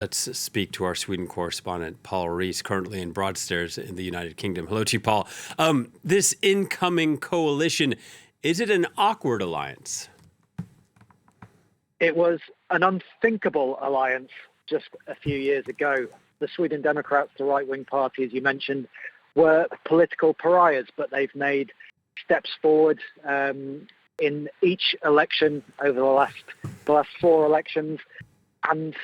Let's speak to our Sweden correspondent, Paul Rhys, currently in Broadstairs in the United Kingdom. Hello to you, Paul. This incoming coalition, is it an awkward alliance? It was an unthinkable alliance just a few years ago. The Sweden Democrats, the right-wing party, as you mentioned, were political pariahs, but they've made steps forward in each election over the last four elections. And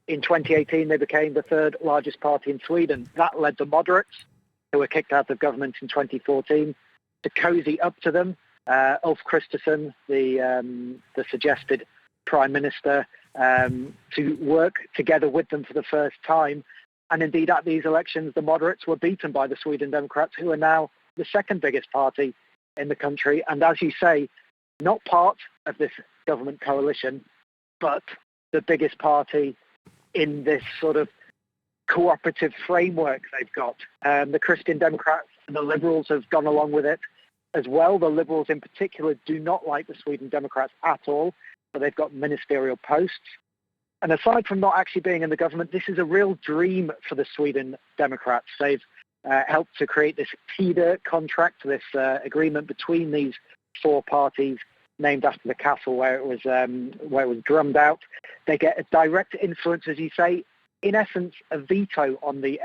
in 2018, they became the third largest party in Sweden. That led the moderates, who were kicked out of government in 2014, to cozy up to them. Ulf Kristersson, the suggested prime minister, to work together with them for the first time. And indeed, at these elections, the moderates were beaten by the Sweden Democrats, who are now the second biggest party in the country. And as you say, not part of this government coalition, but the biggest party in this sort of cooperative framework they've got. The Christian Democrats and the Liberals have gone along with it as well. The Liberals in particular do not like the Sweden Democrats at all, but they've got ministerial posts. And aside from not actually being in the government, this is a real dream for the Sweden Democrats. They've helped to create this TIDA contract, this agreement between these four parties, named after the castle where it was drummed out. They get a direct influence, as you say, in essence, a veto on the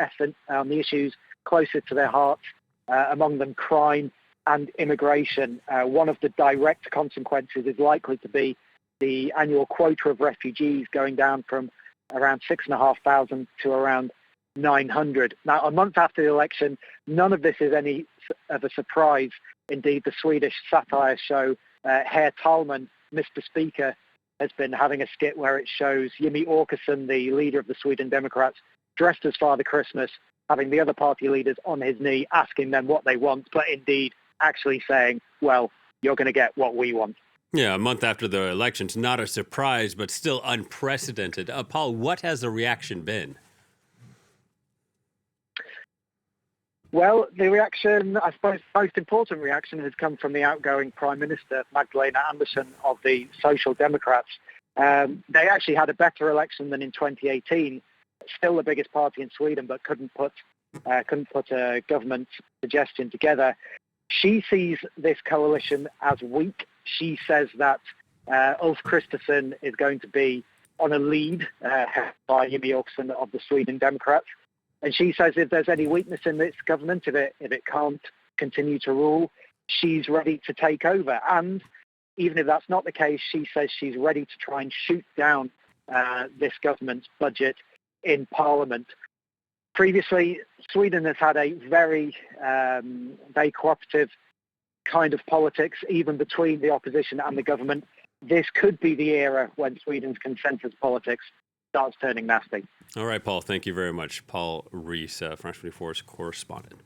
issues closest to their hearts, among them crime and immigration. One of the direct consequences is likely to be the annual quota of refugees going down from around 6,500 to around 900. Now, a month after the election, none of this is any of a surprise. Indeed, the Swedish satire show Herr Talman, Mr. Speaker, has been having a skit where it shows Jimmy Åkesson, the leader of the Sweden Democrats, dressed as Father Christmas, having the other party leaders on his knee, asking them what they want, but indeed actually saying, well, you're going to get what we want. Yeah, a month after the election's not a surprise, but still unprecedented. Paul, what has the reaction been? Well, the reaction, I suppose the most important reaction, has come from the outgoing Prime Minister, Magdalena Andersson, of the Social Democrats. They actually had a better election than in 2018, still the biggest party in Sweden, but couldn't put a government suggestion together. She sees this coalition as weak. She says that Ulf Kristersson is going to be on a lead by Jimmy Åkesson of the Sweden Democrats. And she says if there's any weakness in this government, if it can't continue to rule, she's ready to take over. And even if that's not the case, she says she's ready to try and shoot down this government's budget in Parliament. Previously, Sweden has had a very cooperative kind of politics, even between the opposition and the government. This could be the era when Sweden's consensus politics starts turning nasty. All right, Paul, thank you very much. Paul Rhys, France 24's correspondent.